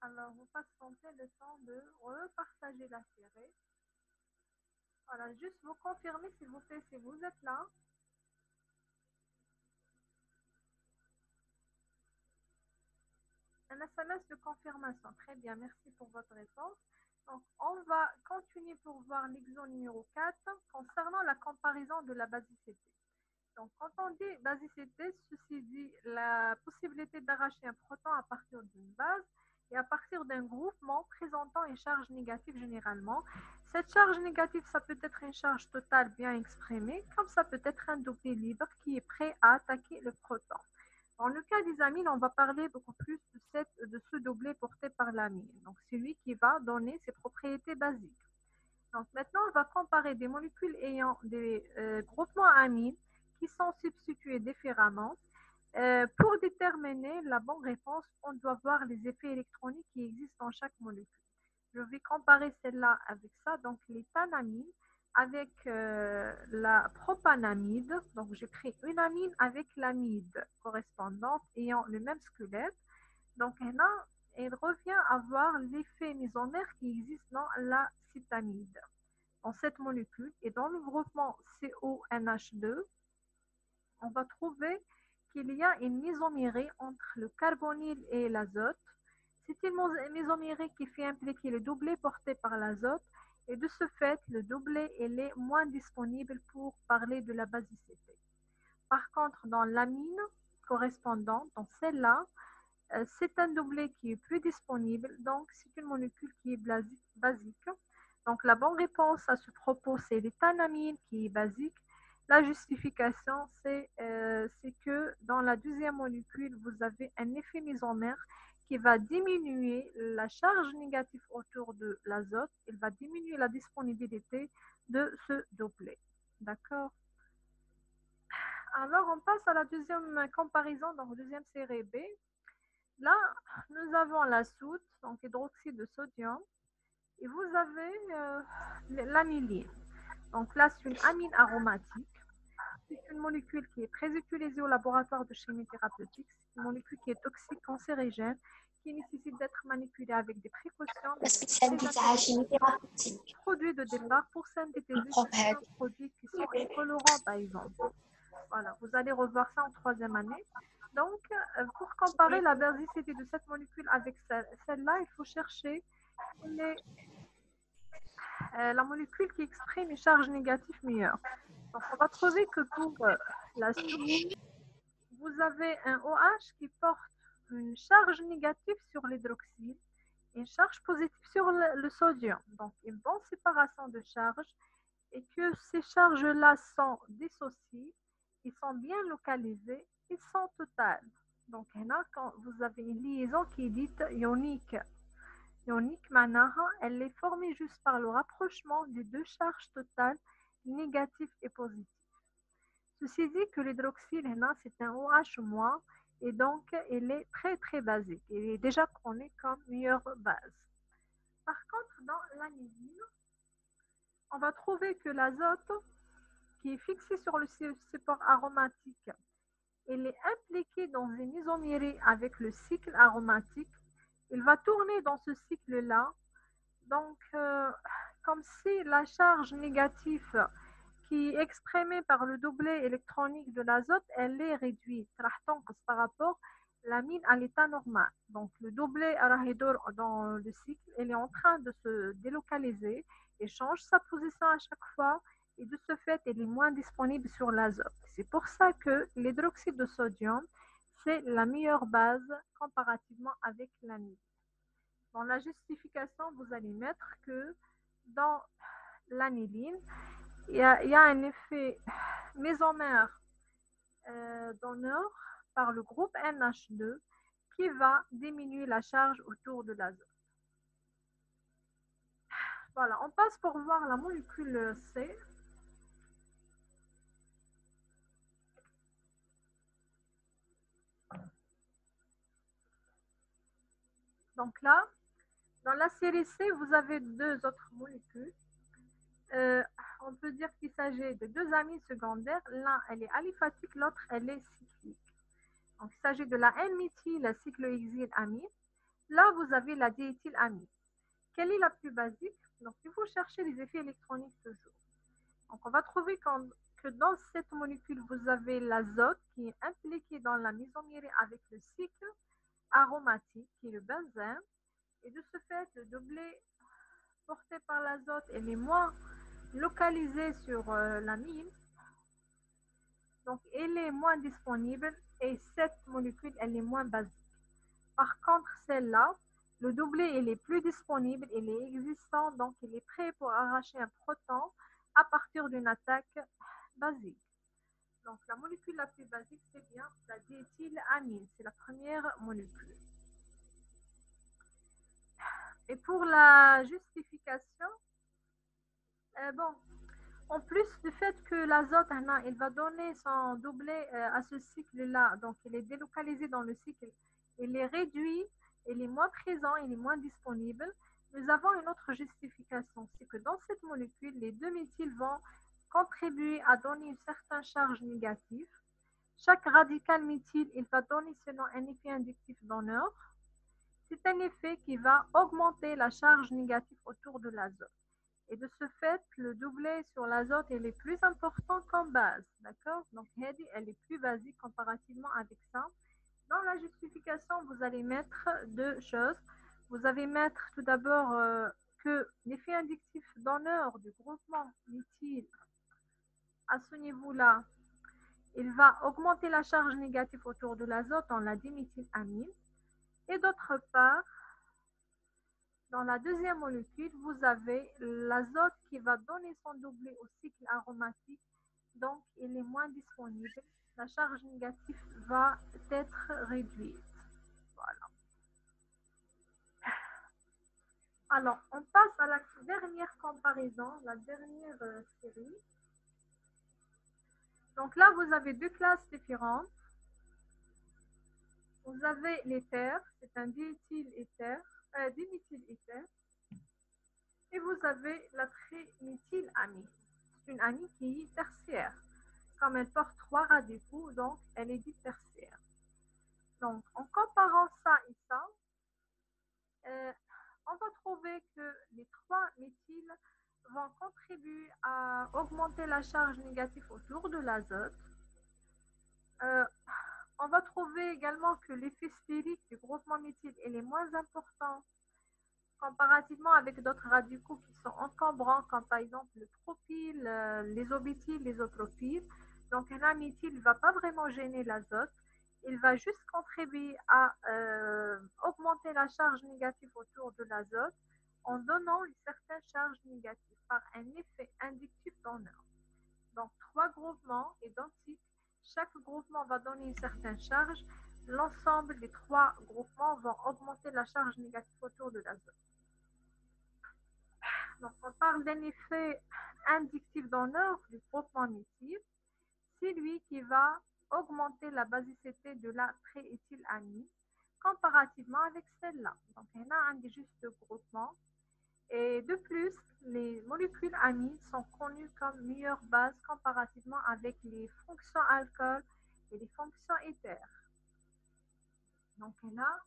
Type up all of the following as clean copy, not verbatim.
Alors, vous patientez le temps de repartager la série. Voilà, juste vous confirmer s'il vous plaît si vous êtes là. Un SMS de confirmation. Très bien, merci pour votre réponse. Donc, on va continuer pour voir l'exemple numéro 4 concernant la comparaison de la basicité. Donc, quand on dit basicité, ceci dit la possibilité d'arracher un proton à partir d'une base et à partir d'un groupement présentant une charge négative généralement. Cette charge négative, ça peut être une charge totale bien exprimée, comme ça peut être un doublé libre qui est prêt à attaquer le proton. Dans le cas des amines, on va parler beaucoup plus de ce doublé porté par l'amine. Donc, c'est lui qui va donner ses propriétés basiques. Donc, maintenant, on va comparer des molécules ayant des groupements amines qui sont substitués différemment. Pour déterminer la bonne réponse, on doit voir les effets électroniques qui existent dans chaque molécule. Je vais comparer celle-là avec ça, donc les tanamines avec la propanamide. Donc, j'ai pris une amine avec l'amide correspondante ayant le même squelette. Donc, là, il revient à voir l'effet isomère qui existe dans la citamide, dans cette molécule. Et dans le groupement CONH2, on va trouver qu'il y a une isomérie entre le carbonyle et l'azote. C'est une isomérie qui fait impliquer le doublet porté par l'azote et de ce fait, le doublet est moins disponible pour parler de la basicité. Par contre, dans l'amine correspondante, dans celle-là, c'est un doublet qui est plus disponible, donc c'est une molécule qui est basique. Donc la bonne réponse à ce propos, c'est l'éthanamine qui est basique. La justification, c'est que dans la deuxième molécule, vous avez un effet isomère qui va diminuer la charge négative autour de l'azote. Il va diminuer la disponibilité de ce doublet. D'accord? Alors, on passe à la deuxième comparaison, donc deuxième série B. Là, nous avons la soude, donc hydroxyde de sodium, et vous avez l'amyline. Donc là, c'est une amine aromatique. C'est une molécule qui est très utilisée au laboratoire de chimie thérapeutique. C'est une molécule qui est toxique, cancérigène, qui nécessite d'être manipulée avec des précautions, mais elle est très intéressante. Produit de départ pour synthétiser certains produits qui sont les colorants, par exemple. Voilà, vous allez revoir ça en troisième année. Donc, pour comparer la basicité de cette molécule avec celle-là, il faut chercher la molécule qui exprime une charge négative meilleure. Donc, on va trouver que pour la soude, vous avez un OH qui porte une charge négative sur l'hydroxyle et une charge positive sur le sodium. Donc, une bonne séparation de charges et que ces charges-là sont dissociées, ils sont bien localisées et sont totales. Donc, là, quand vous avez une liaison qui est dite ionique, ionique, elle est formée juste par le rapprochement des deux charges totales négatives et positives. Ceci dit que l'hydroxyle, c'est un OH-, et donc il est très très basique. Il est déjà connu comme meilleure base. Par contre, dans l'amidine, on va trouver que l'azote, qui est fixé sur le support aromatique, il est impliqué dans une isomérie avec le cycle aromatique. Il va tourner dans ce cycle-là. Donc, comme si la charge négative qui est exprimée par le doublet électronique de l'azote, elle est réduite par rapport à l'amine à l'état normal. Donc, le doublet arachidore dans le cycle, il est en train de se délocaliser et change sa position à chaque fois. Et de ce fait, il est moins disponible sur l'azote. C'est pour ça que l'hydroxyde de sodium, c'est la meilleure base comparativement avec l'amine. Dans la justification, vous allez mettre que dans l'aniline, il y a un effet mésomère d'honneur par le groupe NH2 qui va diminuer la charge autour de l'azote. Voilà, on passe pour voir la molécule C. Donc là, dans la série C, vous avez deux autres molécules. On peut dire qu'il s'agit de deux amines secondaires. L'un, elle est aliphatique, l'autre, elle est cyclique. Donc, il s'agit de la N-méthylcyclohexylamine. Là, vous avez la diéthylamine. Quelle est la plus basique? Donc, il faut chercher les effets électroniques toujours. Donc, on va trouver que dans cette molécule, vous avez l'azote qui est impliqué dans la mésomérée avec le cycle aromatique, qui est le benzène. Et de ce fait, le doublet porté par l'azote, elle est moins localisée sur l'amine. Donc, elle est moins disponible et cette molécule, elle est moins basique. Par contre, celle-là, le doublet, il est plus disponible, il est existant, donc il est prêt pour arracher un proton à partir d'une attaque basique. Donc, la molécule la plus basique, c'est bien la diéthylamine. C'est la première molécule. Et pour la justification, bon, en plus du fait que l'azote, il va donner son doublet à ce cycle-là, donc il est délocalisé dans le cycle, il est réduit, il est moins présent, il est moins disponible. Nous avons une autre justification, c'est que dans cette molécule, les deux méthyls vont contribuer à donner une certaine charge négative. Chaque radical méthyle, il va donner selon un effet inductif donneur. C'est un effet qui va augmenter la charge négative autour de l'azote. Et de ce fait, le doublet sur l'azote, il est plus important comme base. D'accord? Donc, elle est plus basique comparativement avec ça. Dans la justification, vous allez mettre deux choses. Vous allez mettre tout d'abord que l'effet inductif donneur du groupement méthyle à ce niveau-là, il va augmenter la charge négative autour de l'azote dans la diméthylamine. Et d'autre part, dans la deuxième molécule, vous avez l'azote qui va donner son doublet au cycle aromatique, donc il est moins disponible. La charge négative va être réduite. Voilà. Alors, on passe à la dernière comparaison, la dernière série. Donc là, vous avez deux classes différentes. Vous avez l'éther, c'est un diméthyléther. Et vous avez la triméthylamine. C'est une amine qui est tertiaire. Comme elle porte 3 radicaux, donc elle est dite tertiaire. Donc, en comparant ça et ça, on va trouver que les 3 méthyles vont contribuer à augmenter la charge négative autour de l'azote. On va trouver également que l'effet stérique du groupement méthyle est moins important comparativement avec d'autres radicaux qui sont encombrants, comme par exemple le propyle, l'isobétyle, l'isotropyle. Donc, un méthyle ne va pas vraiment gêner l'azote. Il va juste contribuer à augmenter la charge négative autour de l'azote en donnant une certaine charge négative par un effet inductif donneur. Donc, 3 groupements identiques. Chaque groupement va donner une certaine charge. L'ensemble des 3 groupements vont augmenter la charge négative autour de l'azote. Donc, on parle d'un effet inductif donneur du groupement méthyle. C'est lui qui va augmenter la basicité de la triéthylamine comparativement avec celle-là. Donc, il y en a un des juste groupements. Et de plus, les molécules amines sont connues comme meilleures bases comparativement avec les fonctions alcool et les fonctions éther. Donc là,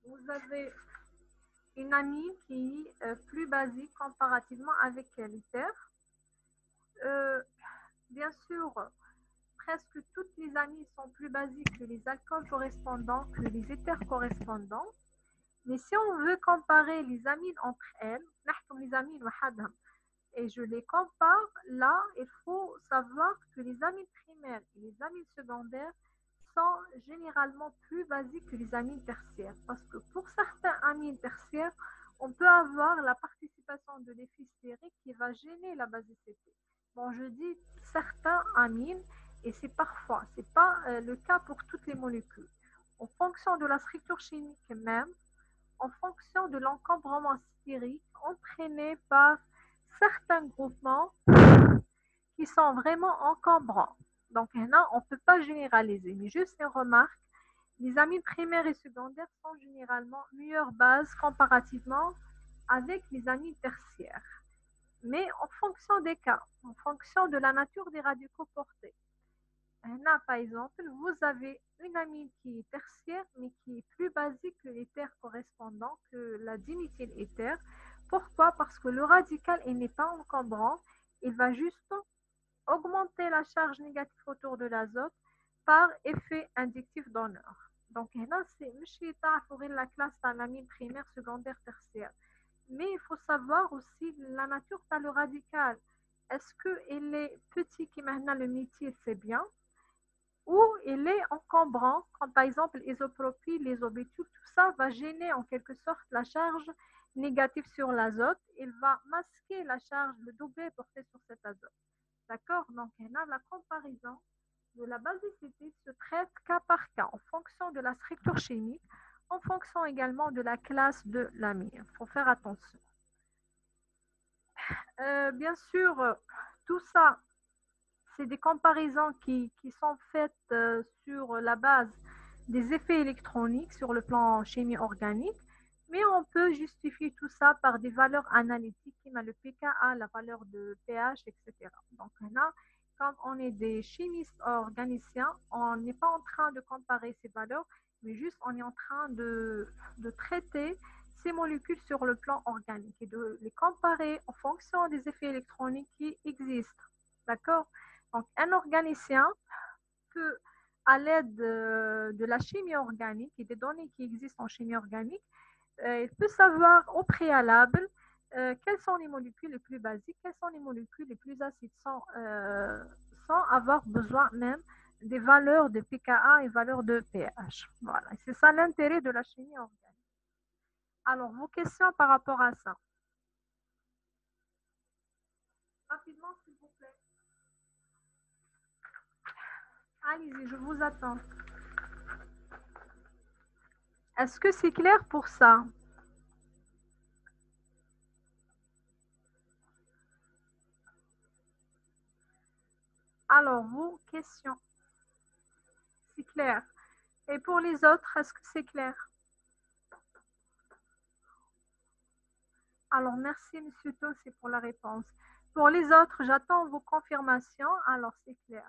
vous avez une amine qui est plus basique comparativement avec l'éther. Bien sûr, presque toutes les amines sont plus basiques que les alcools correspondants, que les éthers correspondants. Mais si on veut comparer les amines entre elles, les amines et je les compare, là, il faut savoir que les amines primaires et les amines secondaires sont généralement plus basiques que les amines tertiaires. Parce que pour certains amines tertiaires, on peut avoir la participation de l'effet stérique qui va gêner la basicité. Bon, je dis certains amines, et c'est parfois, ce n'est pas le cas pour toutes les molécules. En fonction de la structure chimique même, en fonction de l'encombrement stérique entraîné par certains groupements qui sont vraiment encombrants. Donc, on ne peut pas généraliser, mais juste une remarque, les amines primaires et secondaires sont généralement meilleures bases comparativement avec les amines tertiaires. Mais en fonction des cas, en fonction de la nature des radicaux portés. Là, par exemple, vous avez une amine qui est tertiaire, mais qui est plus basique que l'éther correspondant, que la diméthyléther. Pourquoi? Parce que le radical, il n'est pas encombrant, il va juste augmenter la charge négative autour de l'azote par effet inductif d'honneur. Donc, là, c'est la classe d'amine primaire, secondaire, tertiaire. Mais il faut savoir aussi la nature de le radical. Est-ce qu'il est petit qui maintenant le méthyle, c'est bien, ou il est encombrant, comme par exemple l'isopropyl, l'isobétyle, tout ça va gêner en quelque sorte la charge négative sur l'azote. Il va masquer la charge, le doublé porté sur cet azote. D'accord? Donc, la comparaison de la basicité se traite cas par cas en fonction de la structure chimique, en fonction également de la classe de l'amine. Il faut faire attention. Bien sûr, tout ça, c'est des comparaisons qui sont faites sur la base des effets électroniques sur le plan chimie organique, mais on peut justifier tout ça par des valeurs analytiques comme le pKa, la valeur de pH, etc. Donc là, comme on est des chimistes organiciens, on n'est pas en train de comparer ces valeurs, mais juste on est en train de traiter ces molécules sur le plan organique et de les comparer en fonction des effets électroniques qui existent. D'accord? Donc, un organicien peut, à l'aide de la chimie organique et des données qui existent en chimie organique, il peut savoir au préalable quelles sont les molécules les plus basiques, quelles sont les molécules les plus acides, sans avoir besoin même des valeurs de pKa et valeurs de pH. Voilà, c'est ça l'intérêt de la chimie organique. Alors, vos questions par rapport à ça? Rapidement, s'il vous plaît. Allez-y, je vous attends. Est-ce que c'est clair pour ça? Alors, vos questions, c'est clair. Et pour les autres, est-ce que c'est clair? Alors, merci, Monsieur Tossé, pour la réponse. Pour les autres, j'attends vos confirmations. Alors, c'est clair.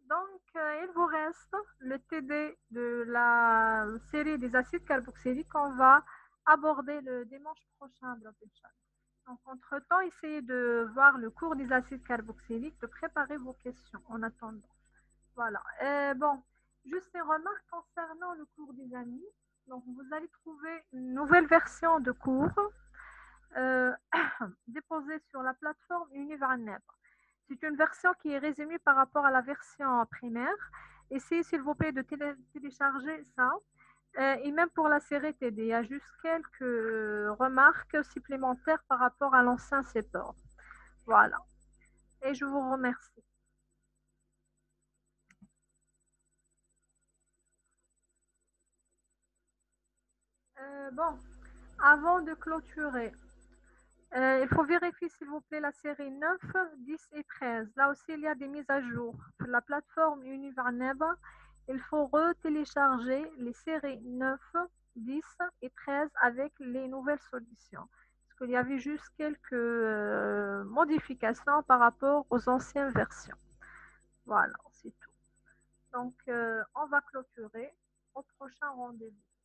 Donc, il vous reste le TD de la série des acides carboxyliques qu'on va aborder le dimanche prochain. Donc, entre-temps, essayez de voir le cours des acides carboxyliques, de préparer vos questions en attendant. Voilà. Bon, juste une remarque concernant le cours des amis. Donc, vous allez trouver une nouvelle version de cours euh, déposée sur la plateforme Univarneb. C'est une version qui est résumée par rapport à la version primaire. Essayez, s'il vous plaît, de télécharger ça. Et même pour la série TD, il y a juste quelques remarques supplémentaires par rapport à l'ancien support. Voilà. Et je vous remercie. Bon, avant de clôturer, il faut vérifier, s'il vous plaît, la série 9, 10 et 13. Là aussi, il y a des mises à jour. Sur la plateforme Univarneb, il faut retélécharger les séries 9, 10 et 13 avec les nouvelles solutions. Parce qu'il y avait juste quelques modifications par rapport aux anciennes versions. Voilà, c'est tout. Donc, on va clôturer au prochain rendez-vous.